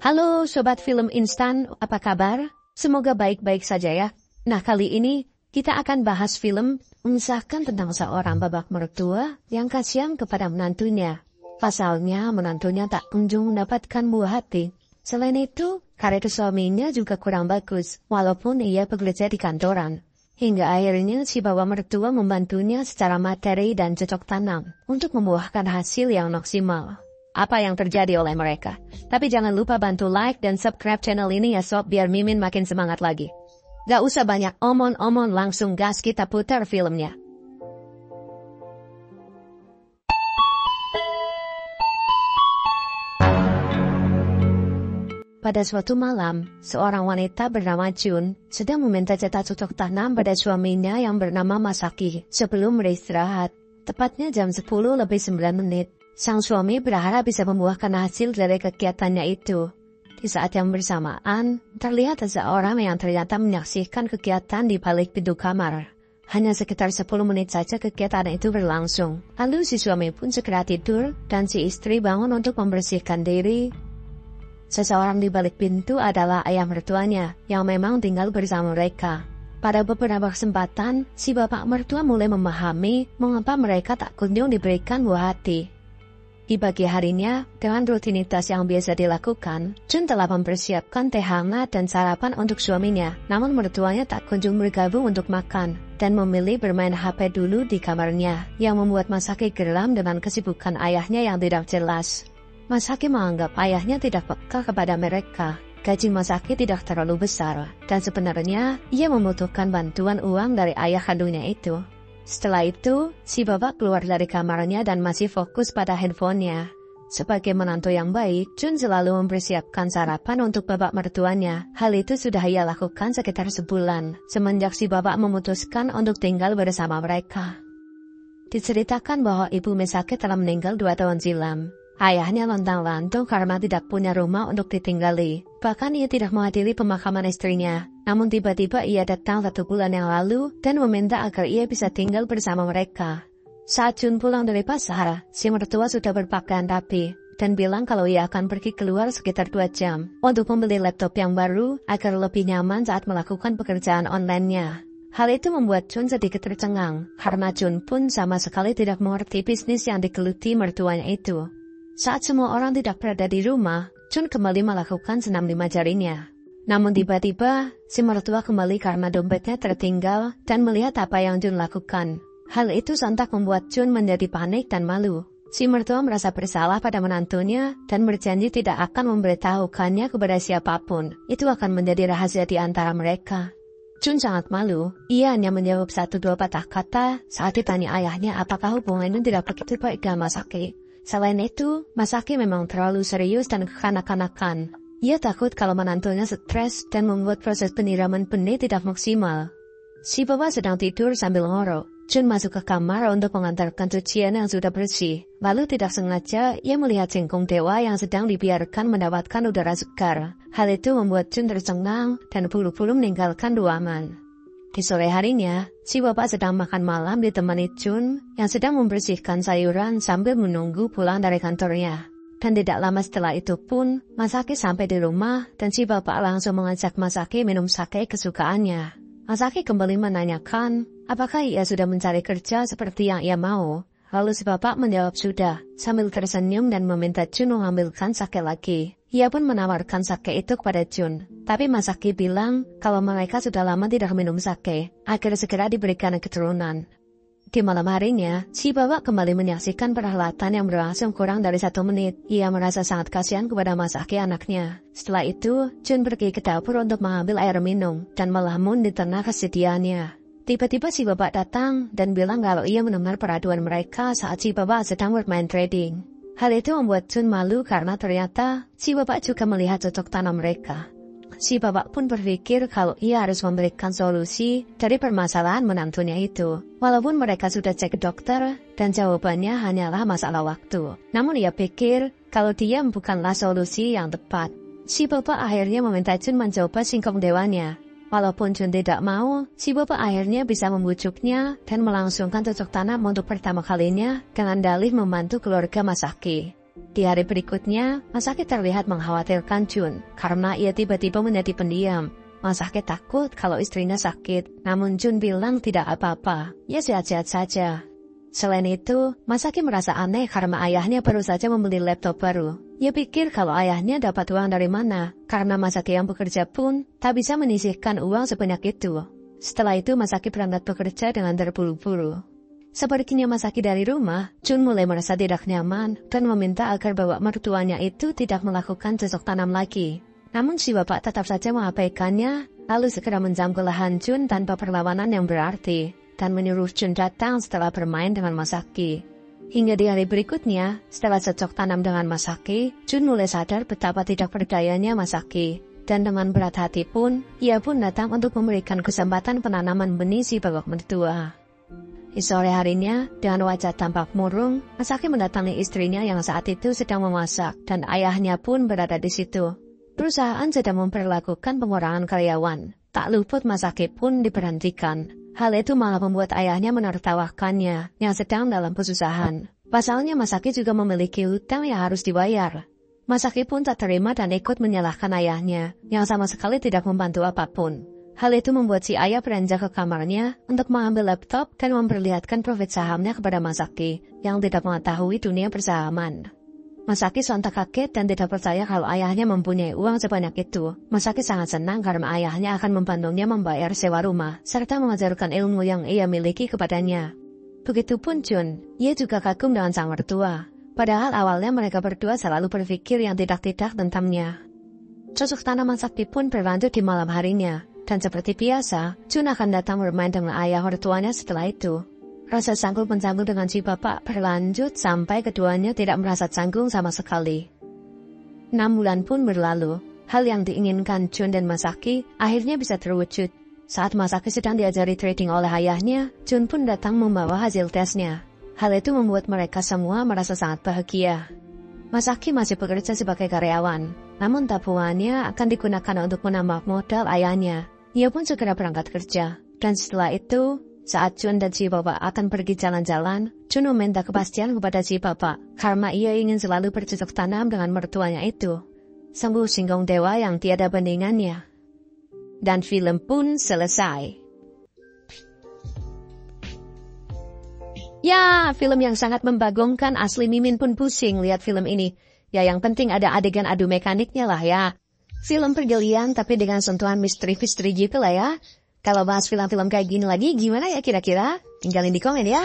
Halo Sobat Film Instan, apa kabar? Semoga baik-baik saja ya. Nah kali ini kita akan bahas film mengisahkan tentang seorang babak mertua yang kasihan kepada menantunya. Pasalnya menantunya tak kunjung mendapatkan buah hati. Selain itu, karir suaminya juga kurang bagus, walaupun ia bekerja di kantoran. Hingga akhirnya si bapak mertua membantunya secara materi dan cocok tanam untuk membuahkan hasil yang maksimal. Apa yang terjadi oleh mereka? Tapi jangan lupa bantu like dan subscribe channel ini ya sob, biar Mimin makin semangat lagi. Gak usah banyak omong-omong, langsung gas kita putar filmnya. Pada suatu malam, seorang wanita bernama Jun sedang meminta jatah cocok tanam pada suaminya yang bernama Masaki sebelum beristirahat. Tepatnya jam 10:09, sang suami berharap bisa membuahkan hasil dari kegiatannya itu. Di saat yang bersamaan, terlihat seseorang yang ternyata menyaksikan kegiatan di balik pintu kamar. Hanya sekitar 10 menit saja kegiatan itu berlangsung. Lalu si suami pun segera tidur dan si istri bangun untuk membersihkan diri. Seseorang di balik pintu adalah ayah mertuanya yang memang tinggal bersama mereka. Pada beberapa kesempatan, si bapak mertua mulai memahami mengapa mereka tak kunjung diberikan buah hati. Di pagi harinya, dengan rutinitas yang biasa dilakukan, Jun telah mempersiapkan teh hangat dan sarapan untuk suaminya. Namun mertuanya tak kunjung bergabung untuk makan dan memilih bermain HP dulu di kamarnya, yang membuat Masaki geram dengan kesibukan ayahnya yang tidak jelas. Masaki menganggap ayahnya tidak peka kepada mereka. Gaji Masaki tidak terlalu besar, dan sebenarnya ia membutuhkan bantuan uang dari ayah kandungnya itu. Setelah itu, si bapak keluar dari kamarnya dan masih fokus pada handphonenya. Sebagai menantu yang baik, Jun selalu mempersiapkan sarapan untuk bapak mertuanya. Hal itu sudah ia lakukan sekitar sebulan, semenjak si bapak memutuskan untuk tinggal bersama mereka. Diceritakan bahwa ibu Masaki telah meninggal 2 tahun silam. Ayahnya lontang-lantung karena tidak punya rumah untuk ditinggali. Bahkan ia tidak menghadiri pemakaman istrinya. Namun tiba-tiba ia datang 1 bulan yang lalu dan meminta agar ia bisa tinggal bersama mereka. Saat Jun pulang dari pasar, si mertua sudah berpakaian rapi dan bilang kalau ia akan pergi keluar sekitar 2 jam untuk membeli laptop yang baru agar lebih nyaman saat melakukan pekerjaan online-nya. Hal itu membuat Jun sedikit tercengang karena Jun pun sama sekali tidak mengerti bisnis yang digeluti mertuanya itu. Saat semua orang tidak berada di rumah, Jun kembali melakukan senam 5 jarinya. Namun tiba-tiba, si mertua kembali karena dompetnya tertinggal dan melihat apa yang Jun lakukan. Hal itu sontak membuat Jun menjadi panik dan malu. Si mertua merasa bersalah pada menantunya dan berjanji tidak akan memberitahukannya kepada siapapun. Itu akan menjadi rahasia di antara mereka. Jun sangat malu. Ia hanya menjawab 1-2 patah kata saat ditanya ayahnya apakah hubungannya tidak begitu baik dengan Masaki. Selain itu, Masaki memang terlalu serius dan kekanak-kanakan. Ia takut kalau menantunya stres dan membuat proses penyiraman benih tidak maksimal. Si bapak sedang tidur sambil ngorok. Jun masuk ke kamar untuk mengantarkan cucian yang sudah bersih. Lalu tidak sengaja, ia melihat singkong dewa yang sedang dibiarkan mendapatkan udara segar. Hal itu membuat Jun tercengang dan buru-buru meninggalkan ruangan. Di sore harinya, si bapak sedang makan malam ditemani Jun yang sedang membersihkan sayuran sambil menunggu pulang dari kantornya. Dan tidak lama setelah itu pun, Masaki sampai di rumah dan si bapak langsung mengajak Masaki minum sake kesukaannya. Masaki kembali menanyakan apakah ia sudah mencari kerja seperti yang ia mau. Lalu si bapak menjawab sudah, sambil tersenyum dan meminta Jun mengambilkan sake lagi. Ia pun menawarkan sake itu kepada Jun. Tapi Masaki bilang kalau mereka sudah lama tidak minum sake, agar segera diberikan keturunan. Di malam harinya, si bapak kembali menyaksikan perhelatan yang berlangsung kurang dari 1 menit. Ia merasa sangat kasihan kepada Masaki anaknya. Setelah itu, Jun pergi ke dapur untuk mengambil air minum dan melamun di tengah kesedihannya. Tiba-tiba si bapak datang dan bilang kalau ia mendengar peraduan mereka saat si bapak sedang bermain trading. Hal itu membuat Jun malu karena ternyata si bapak juga melihat cocok tanam mereka. Si bapak pun berpikir kalau ia harus memberikan solusi dari permasalahan menantunya itu. Walaupun mereka sudah cek ke dokter dan jawabannya hanyalah masalah waktu. Namun ia pikir kalau dia bukanlah solusi yang tepat. Si bapak akhirnya meminta Jun mencoba singkong dewanya. Walaupun Jun tidak mau, si bapak akhirnya bisa membujuknya dan melangsungkan cocok tanam untuk pertama kalinya dengan dalih membantu keluarga Masaki. Di hari berikutnya, Masaki terlihat mengkhawatirkan Jun karena ia tiba-tiba menjadi pendiam. Masaki takut kalau istrinya sakit, namun Jun bilang tidak apa-apa, ia sehat-sehat saja. Selain itu, Masaki merasa aneh karena ayahnya baru saja membeli laptop baru. Ia pikir kalau ayahnya dapat uang dari mana, karena Masaki yang bekerja pun tak bisa menyisihkan uang sebanyak itu. Setelah itu Masaki berangkat bekerja dengan terburu-buru. Sepertinya Masaki dari rumah, Jun mulai merasa tidak nyaman dan meminta agar bapak mertuanya itu tidak melakukan cocok tanam lagi. Namun si bapak tetap saja mengabaikannya, lalu segera menjambu lahan Jun tanpa perlawanan yang berarti, dan menyuruh Jun datang setelah bermain dengan Masaki. Hingga di hari berikutnya, setelah cocok tanam dengan Masaki, Jun mulai sadar betapa tidak berdayanya Masaki. Dan dengan berat hati pun, ia pun datang untuk memberikan kesempatan penanaman benih si bapak mertua. Di sore harinya, dengan wajah tampak murung, Masaki mendatangi istrinya yang saat itu sedang memasak, dan ayahnya pun berada di situ. Perusahaan sedang memperlakukan pengurangan karyawan. Tak luput Masaki pun diberhentikan. Hal itu malah membuat ayahnya menertawakannya yang sedang dalam kesusahan. Pasalnya Masaki juga memiliki hutang yang harus dibayar. Masaki pun tak terima dan ikut menyalahkan ayahnya yang sama sekali tidak membantu apapun. Hal itu membuat si ayah beranjak ke kamarnya untuk mengambil laptop dan memperlihatkan profit sahamnya kepada Masaki yang tidak mengetahui dunia persahaman. Masaki sontak kaget dan tidak percaya kalau ayahnya mempunyai uang sebanyak itu. Masaki sangat senang karena ayahnya akan membantunya membayar sewa rumah, serta mengajarkan ilmu yang ia miliki kepadanya. Begitupun Jun, ia juga kagum dengan sang mertua. Padahal awalnya mereka berdua selalu berpikir yang tidak-tidak tentangnya. Cocok tanam Masaki pun berlanjut di malam harinya, dan seperti biasa, Jun akan datang bermain dengan ayah mertuanya setelah itu. Rasa canggung-mencanggung dengan si bapak berlanjut sampai keduanya tidak merasa canggung sama sekali. 6 bulan pun berlalu, hal yang diinginkan Jun dan Masaki akhirnya bisa terwujud. Saat Masaki sedang diajari trading oleh ayahnya, Jun pun datang membawa hasil tesnya. Hal itu membuat mereka semua merasa sangat bahagia. Masaki masih bekerja sebagai karyawan, namun tabungannya akan digunakan untuk menambah modal ayahnya. Ia pun segera berangkat kerja, dan setelah itu, saat Jun dan si bapak akan pergi jalan-jalan, Jun meminta kepastian kepada si bapak karena ia ingin selalu bercocok tanam dengan mertuanya itu. Sungguh singgung dewa yang tiada bandingannya. Dan film pun selesai. Ya, film yang sangat membagongkan, asli Mimin pun pusing lihat film ini. Ya yang penting ada adegan adu mekaniknya lah ya. Film pergelian tapi dengan sentuhan misteri-misteri gitu lah ya. Kalau bahas film-film kayak gini lagi gimana ya kira-kira? Tinggalin di komen ya.